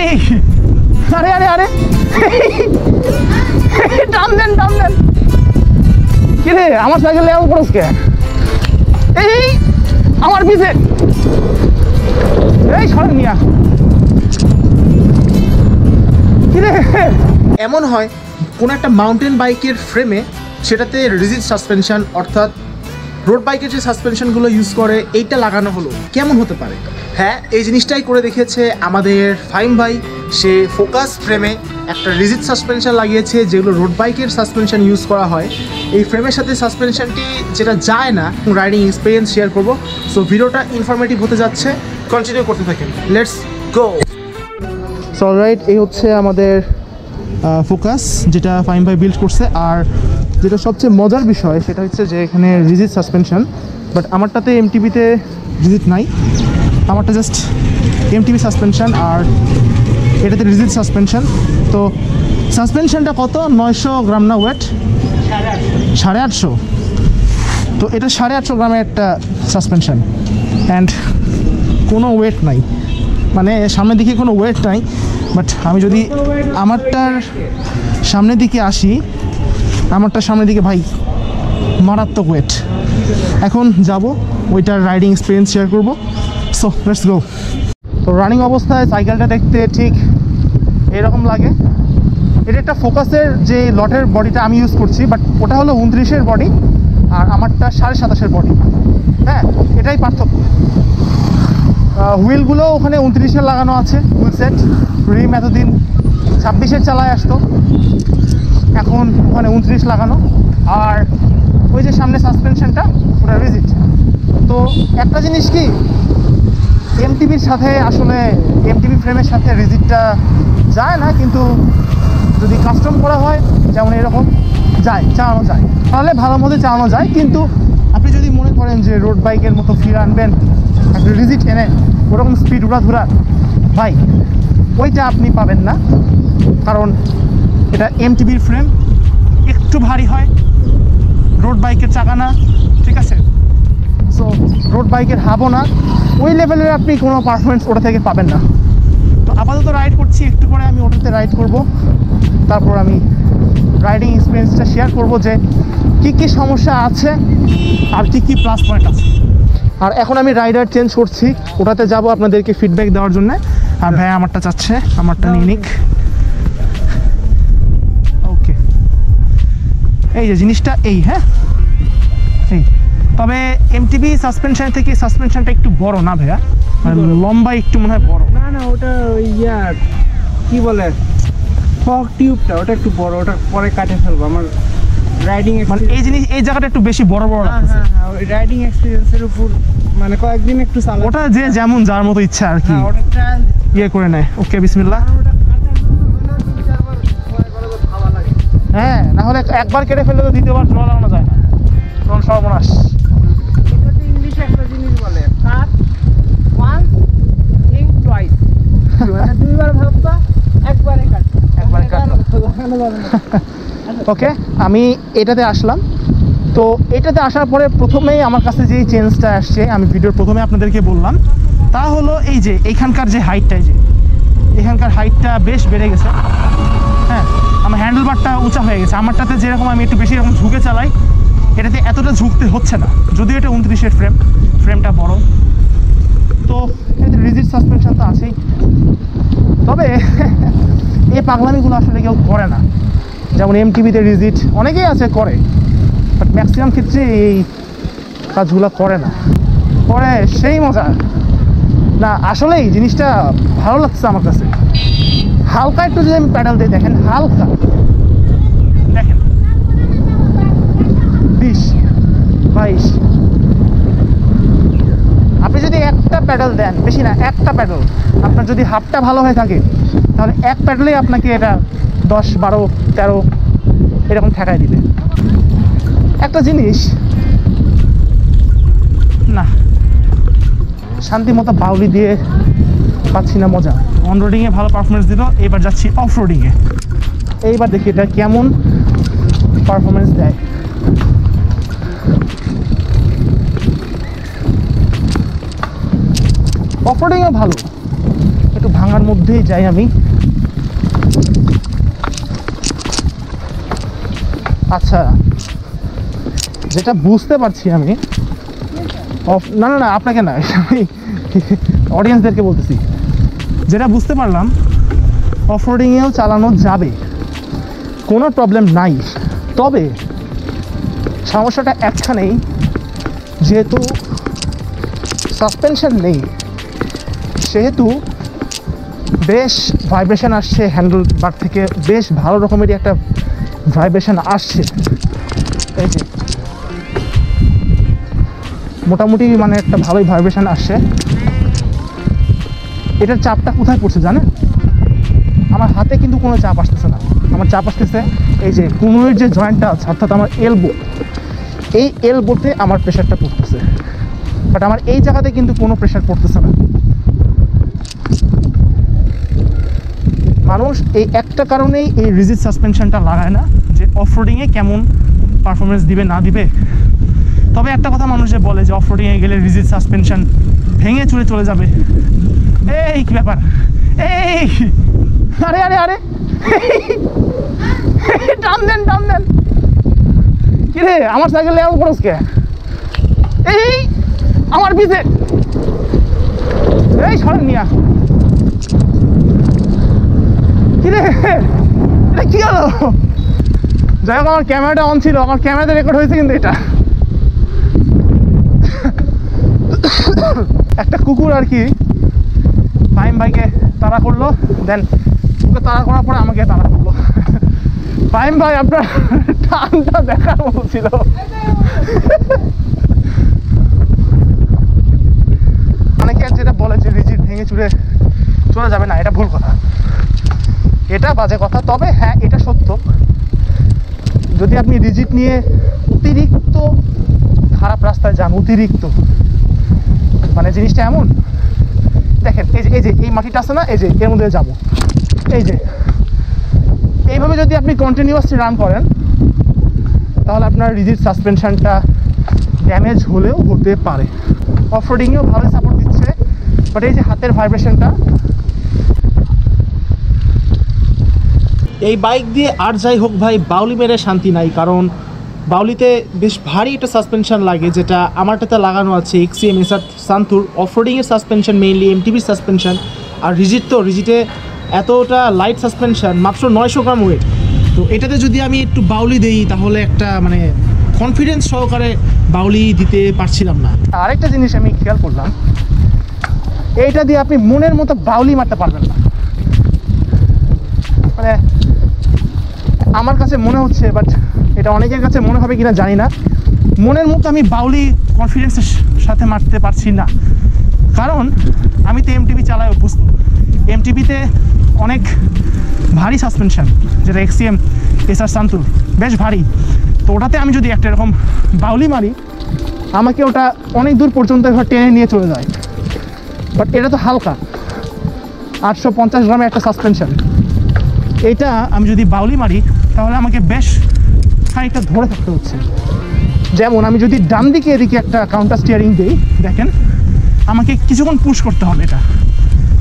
এই আরে আরে আরে টান দেন কি রে আমার সাইকেল এমন করস কে? এই আমার পিছে এই সরেন মিয়া কি রে? এমন হয় কোনো একটা মাউন্টেন বাইকের ফ্রেমে সেটাতে রিজিড সাসপেনশন অর্থাৎ রোড বাইকের যে সাসপেনশনগুলো ইউজ করে এইটা লাগানো হলো কেমন হতে পারে? হ্যাঁ, এই জিনিসটাই করে দেখিয়েছে আমাদের ফাহিম ভাই। সে ফোকাস ফ্রেমে একটা রিজিড সাসপেনশন লাগিয়েছে যেগুলো রোড বাইকের সাসপেনশন ইউজ করা হয়। এই ফ্রেমের সাথে সাসপেনশনটি যেটা যায় না, রাইডিং এক্সপিরিয়েন্স শেয়ার করবো। সো ভিডিওটা ইনফরমেটিভ হতে যাচ্ছে, কন্টিনিউ করতে থাকেন। Let's go. সো অলরাইট, এই হচ্ছে আমাদের ফোকাস যেটা ফাহিম ভাই বিল্ড করছে। আর যেটা সবচেয়ে মজার বিষয় সেটা হচ্ছে যে এখানে রিজিড সাসপেনশন, বাট আমারটাতে এমটিবিতে রিজিড নাই, আমারটা জাস্ট এমটিবি সাসপেনশন আর এটাতে রিজিড সাসপেনশন। তো সাসপেনশনটা কত? 900 গ্রাম না ওয়েট? 850। তো এটা 850 গ্রামের একটা সাসপেনশন অ্যান্ড কোনো ওয়েট নাই, মানে সামনের দিকে কোনো ওয়েট নাই। বাট আমি যদি আমারটার সামনের দিকে আসি, আমারটার সামনের দিকে ভাই মারাত্মক ওয়েট। এখন যাব ওইটার রাইডিং এক্সপিরিয়েন্স শেয়ার করবো। So let's go. তো রানিং অবস্থায় সাইকেলটা দেখতে ঠিক এরকম লাগে। এটা একটা ফোকাসের যে লটের বডিটা আমি ইউজ করছি, বাট ওটা হলো 29-এর বডি আর আমারটা 27.5-এর বডি। হ্যাঁ, এটাই পার্থক্য। হুইলগুলো ওখানে 29-এর লাগানো আছে হুইল সেট। রিম এতদিন 26-এর চালায় আসতো, এখন ওখানে 29 লাগানো। আর ওই যে সামনে সাসপেনশনটা ওটা রিজিড। তো একটা জিনিস কি, এমটিবির সাথে আসলে এমটিবি ফ্রেমের সাথে রিজিডটা যায় না, কিন্তু যদি কাস্টম করা হয় যেমন এরকম চালানো যায়, তাহলে ভালো মতো চালানো যায়। কিন্তু আপনি যদি মনে করেন যে রোড বাইকের মতো ফির আনবেন একটা রিজিড এনে ওরকম স্পিড উড়াধুরা, ভাই ওইটা আপনি পাবেন না। কারণ এটা এমটিবির ফ্রেম, একটু ভারী হয়, রোড বাইকের চাকা না, ঠিক আছে? সো রোড বাইকের হাবও না, ওই লেভেলের আপনি কোনো পারফরমেন্স ওটা থেকে পাবেন না। তো আপাতত রাইড করছি, একটু পরে আমি ওটাতে রাইড করব, তারপর আমি রাইডিং এক্সপিরিয়েন্সটা শেয়ার করব যে কী কী সমস্যা আছে আর কী প্লাস পয়েন্ট আছে। আর এখন আমি রাইডার চেঞ্জ করছি, ওটাতে যাব আপনাদেরকে ফিডব্যাক দেওয়ার জন্য। আর ভাই আমারটা চাচ্ছে, আমারটা নিয়ে নিক। ওকে, এই যে জিনিসটা এই, হ্যাঁ এই, তবে এমটিবি সাসপেনশন থেকে সাসপেনশনটা একটু বড় না ভাইয়া, মানে লম্বা একটু মনে হয় বড়। না ওটা ইয়ার কি বলে ফগ টিউবটা, ওটা একটু বড়, ওটা পরে কাটে ফেলবো। আমার রাইডিং মানে এই জিনিস এই জায়গাটা একটু বেশি বড় লাগতেছে। হ্যাঁ, ওই রাইডিং এক্সপেরিয়েন্সের উপর মানে কয়েকদিন একটু চালা, ওটা যে যেমন যার মতো ইচ্ছা আর কি ওটা ট্রায়াল ইয়ে করে নেয়। ওকে, বিসমিল্লাহ। হ্যাঁ, না হলে একবার কেটে ফেললে তো দ্বিতীয়বার জোড়া লাগানো যায় না, তখন সর্বনাশ। এটাতে ইংলিশে একটা জিনিস বলে কাট ওয়ান্স থিংক টুয়াইস, মানে দুইবার ভাববা একবারে কাটবা, একবারে কাটবা। লাগানো যাবে না। ওকে, আমি এটাতে আসলাম। তো এটাতে আসার পরে প্রথমেই আমার কাছে যেই চেঞ্জটা আসছে, আমি ভিডিওর প্রথমে আপনাদেরকে বললাম, তা হলো এই যে এইখানকার যে হাইটটা, এই যে এখানকার হাইটটা বেশ বেড়ে গেছে। হ্যাঁ, আমার হ্যান্ডেলবারটা উঁচা হয়ে গেছে। আমারটাতে যেরকম আমি একটু বেশি এরকম ঝুঁকে চালাই, এটাতে এতটা ঝুঁকতে হচ্ছে না, যদিও এটা 29-এর ফ্রেমটা বড়। তো এটাতে রিজিড সাসপেনশন তো আছেই, তবে এই পাগলামিগুলো আসলে কেউ করে না। যেমন এমটিবিতে রিজিড অনেকেই আছে করে, বাট ম্যাক্সিমাম ক্ষেত্রে এই কাজগুলো করে না। করে সেই মজা না, আসলেই জিনিসটা ভালো লাগছে আমার কাছে। হালকা একটু যদি আমি প্যাডাল দিই, দেখেন হালকা, দেখেন 20, 22। আপনি যদি একটা প্যাডাল দেন, বেশি না, একটা প্যাডাল, আপনার যদি হাফটা ভালো হয়ে থাকে তাহলে এক প্যাডালেই আপনাকে এটা 10, 12, 13 এরকম ঠেকায় দিবে। একটা জিনিস না, শান্তি মতো বাউলি দিয়ে পাচ্ছি না মজা। অন রোডিংয়ে ভালো পারফরমেন্স দিল, এবার যাচ্ছি অফ রোডিংয়ে। এইবার দেখি এটা কেমন পারফরমেন্স দেয়। অফ রোডিংও ভালো, একটু ভাঙার মধ্যেই যাই আমি। আচ্ছা, যেটা বুঝতে পারছি আমি, না না না আপনাকে না, আমি অডিয়েন্সদেরকে বলতেছি, যেটা বুঝতে পারলাম অফ রোডিংয়েও চালানো যাবে, কোনো প্রবলেম নাই। তবে সমস্যাটা একখানেই, যেহেতু সাসপেনশন নেই সেহেতু বেশ ভাইব্রেশন আসছে, হ্যান্ডেল বার থেকে বেশ ভালো রকমেরই একটা ভাইব্রেশন আসছে। এই যে মোটামুটি মানে একটা ভালোই ভাইব্রেশন আসছে। এটার চাপটা কোথায় পড়ছে জানেন? আমার হাতে কিন্তু কোনো চাপ আসতেছে না, আমার চাপ আসতেছে এই যে কোমরের যে জয়েন্টটা আছে, অর্থাৎ আমার এলবো, এই এলবোতে আমার প্রেশারটা পড়তেছে। বাট আমার এই জায়গাতে কিন্তু কোনো প্রেশার পড়তেছে না। মানুষ এই একটা কারণেই এই রিজিড সাসপেনশনটা লাগায় না, যে অফ রোডিংয়ে কেমন পারফরমেন্স দিবে না দিবে। তবে একটা কথা মানুষ যে বলে যে অফ রোডিংয়ে গেলে রিজিড সাসপেনশন ভেঙে চুরে চলে যাবে, এই কি ব্যাপার, এই আরে আরে আরে টান দেন টান দেন, কি রে আমার সাইকেল এমন করস কে? এই আমার পিছে, এই সরেন মিয়া, কি রে এটা কি হলো? যাই হোক, আমার ক্যামেরাটা অন ছিল, আমার ক্যামেরাতে রেকর্ড হয়েছে কিন্তু এটা। একটা কুকুর আর কি ফাহিম ভাইকে তাড়া করলো, দেন ওকে তাড়া করার পরে আমাকে তাড়া করলো। ফাহিম ভাই আপনার টানটা দেখার মতো ছিল। অনেকে যেটা বলে যে রিজিড ভেঙে চুরে চলে যাবে না, এটা ভুল কথা, এটা বাজে কথা। তবে হ্যাঁ, এটা সত্য, যদি আপনি রিজিড নিয়ে অতিরিক্ত খারাপ রাস্তায় যান, অতিরিক্ত মানে জিনিসটা এমন, দেখেন এই যে এই মাটিটা আছে না, এই যে এর মধ্যে যাবো, এই যে এইভাবে যদি আপনি কন্টিনিউয়াসলি রান করেন তাহলে আপনার রিজিড সাসপেনশনটা ড্যামেজ হলেও হতে পারে। অফ রোডিংয়েও ভালো সাপোর্ট দিচ্ছে, বাট এই যে হাতের ভাইব্রেশনটা, এই বাইক দিয়ে আর যাই হোক ভাই, বাউলি মেরে শান্তি নাই। কারণ বাউলিতে বেশ ভারী একটা সাসপেনশন লাগে, যেটা আমারটাতে লাগানো আছে XCM SR সান্তুর। অফ রোডিংয়ের সাসপেনশন মেইনলি MTB সাসপেনশন, আর রিজিড তো রিজিডে এতটা লাইট সাসপেনশন, মাত্র 900 গ্রাম ওয়েট। তো এটাতে যদি আমি একটু বাউলি দিই তাহলে একটা মানে কনফিডেন্স সহকারে বাউলি দিতে পারছিলাম না। আরেকটা জিনিস আমি খেয়াল করলাম, এইটা দিয়ে আপনি মনের মতো বাউলি মারতে পারবেন না। মানে আমার কাছে মনে হচ্ছে, বাট এটা অনেকের কাছে মনে হবে কিনা জানি না, মনের মতো আমি বাউলি কনফিডেন্সের সাথে মারতে পারছি না। কারণ আমি তো MTB চালাই অভ্যস্ত, MTBতে অনেক ভারী সাসপেনশন, যেটা XCM SR সান্তুর বেশ ভারী। তো ওটাতে আমি যদি একটা এরকম বাউলি মারি, আমাকে ওটা অনেক দূর পর্যন্ত এবার টেনে নিয়ে চলে যায়। বাট এটা তো হালকা, 850 গ্রামের একটা সাসপেনশন, এইটা আমি যদি বাউলি মারি তাহলে আমাকে বেশ খানিকটা ধরে থাকতে হচ্ছে। যেমন আমি যদি ডান দিকে এদিকে একটা কাউন্টার স্টিয়ারিং দিই, দেখেন আমাকে কিছুক্ষণ পুশ করতে হবে। এটা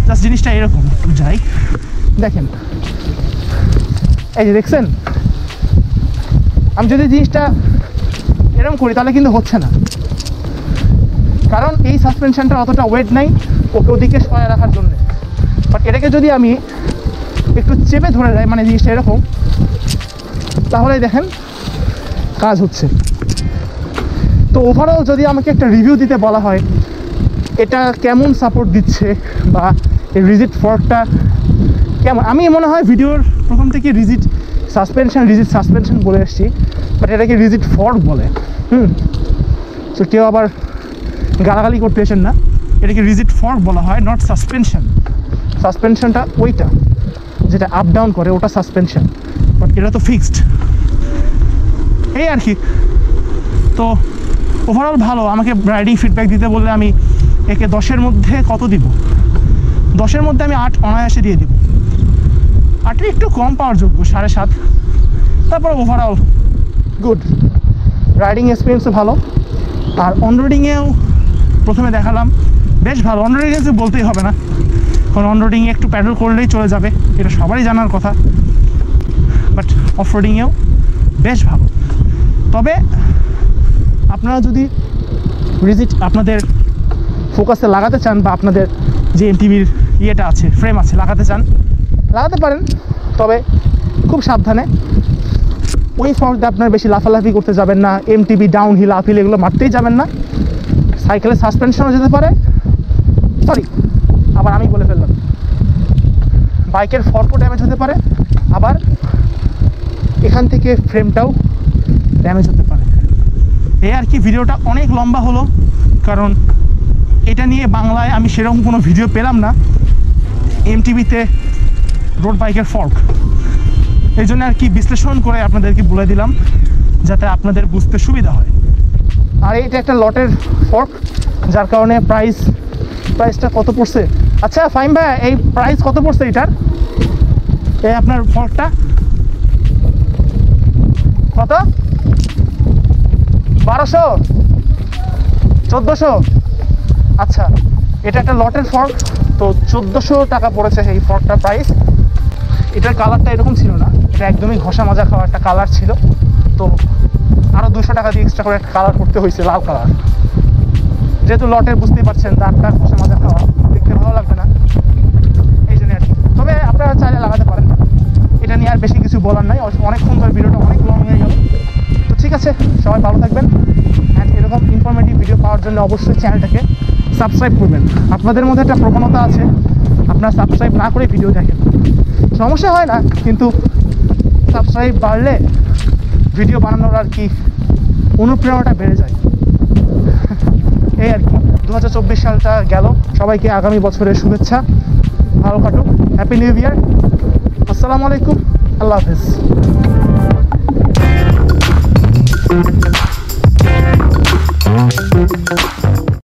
জাস্ট জিনিসটা এরকম, একটু যাই দেখেন, এই যে দেখছেন, আমি যদি জিনিসটা এরকম করি তাহলে কিন্তু হচ্ছে না, কারণ এই সাসপেনশনটা অতটা ওয়েট নাই ওকে ওদিকে সরায় রাখার জন্য। বাট এটাকে যদি আমি একটু চেপে ধরে যাই, মানে জিনিসটা এরকম, তাহলে দেখেন কাজ হচ্ছে। তো ওভারঅল যদি আমাকে একটা রিভিউ দিতে বলা হয় এটা কেমন সাপোর্ট দিচ্ছে বা এই রিজিড ফর্কটা কেমন, আমি মনে হয় ভিডিওর প্রথম থেকে রিজিড সাসপেনশন বলে এসেছি, বাট এটাকে রিজিড ফর্ক বলে। তো কেউ আবার গালাগালি করতে এসেন না, এটাকে রিজিড ফর্ক বলা হয়, নট সাসপেনশন। সাসপেনশনটা ওইটা যেটা আপ ডাউন করে, ওটা সাসপেনশন, বাট এটা তো ফিক্সড, এই আর কি। তো ওভারঅল ভালো। আমাকে রাইডিং ফিডব্যাক দিতে বললে আমি একে 10-এর মধ্যে কত দিব? 10-এর মধ্যে আমি 8 অনায়াসে দিয়ে দিব। 8-এর একটু কম পাওয়ার যোগ্য, 7.5। তারপর ওভারঅল গুড, রাইডিং এক্সপিরিয়েন্সও ভালো। আর অন রোডিংয়েও প্রথমে দেখালাম বেশ ভালো, অন রোডিংয়ে বলতেই হবে না, কারণ অন রোডিংয়ে একটু প্যাডেল করলেই চলে যাবে, এটা সবারই জানার কথা, বাট অফ রোডিংয়েও বেশ ভালো। তবে আপনারা যদি রিজিট আপনাদের ফোকাসে লাগাতে চান বা আপনাদের যে এমটিভির ইয়েটা আছে, ফ্রেম আছে, লাগাতে চান, লাগাতে পারেন, তবে খুব সাবধানে। ওই ফর্কটা আপনার বেশি লাফালাফি করতে যাবেন না, MTV down hill up hill এগুলো মারতেই যাবেন না। সাইকেলের সাসপেনশনও যেতে পারে, সরি আবার আমি বলে ফেললাম, বাইকের ফর্কও ড্যামেজ হতে পারে, আবার এখান থেকে ফ্রেমটাও ড্যামেজ হতে পারে। এই আর কি, ভিডিওটা অনেক লম্বা হলো, কারণ এটা নিয়ে বাংলায় আমি সেরকম কোনো ভিডিও পেলাম না এমটিভিতে রোড বাইকের ফর্ক। এই জন্য আর কি বিশ্লেষণ করে আপনাদেরকে বলে দিলাম, যাতে আপনাদের বুঝতে সুবিধা হয়। আর এটা একটা লটের ফর্ক, যার কারণে প্রাইসটা কত পড়ছে? আচ্ছা ফাইম ভাই, এই প্রাইস কত পড়ছে এটার? এই আপনার ফর্কটা কত? 1200, 1400? আচ্ছা, এটা একটা লটের ফর্ক, তো 1400 টাকা পড়েছে এই ফর্কটার প্রাইস। এটার কালারটা এরকম ছিল না, এটা একদমই ঘষা মাজা খাওয়া একটা কালার ছিল, তো আরও 200 টাকা দিয়ে এক্সট্রা করে একটা কালার করতে হয়েছে, লাল কালার। যেহেতু লটের বুঝতেই পারছেন দাগটা ঘষা মাজা খাওয়া, দেখতে ভালো লাগবে না, এই জন্য আর কি। তবে আপনারা চাইলে লাগাতে পারেন, এটা নিয়ে আর বেশি কিছু বলার নাই। অনেকক্ষণ ধরে ভিডিওটা অনেক লং হয়ে গেল, তো ঠিক আছে, সবাই ভালো থাকবেন। অ্যান্ড এরকম ইনফরমেটিভ ভিডিও পাওয়ার জন্য অবশ্যই চ্যানেলটাকে সাবস্ক্রাইব করবেন। আপনাদের মধ্যে একটা প্রবণতা আছে, আপনারা সাবস্ক্রাইব না করে ভিডিও দেখেন, সমস্যা হয় না, কিন্তু সাবস্ক্রাইব বাড়লে ভিডিও বানানোর আর কি অনুপ্রেরণাটা বেড়ে যায়। এই আর কি, 2024 সালটা গেল, সবাইকে আগামী বছরের শুভেচ্ছা, ভালো কাটুক, হ্যাপি নিউ ইয়ার, আসসালামু আলাইকুম, আল্লাহ হাফেজ।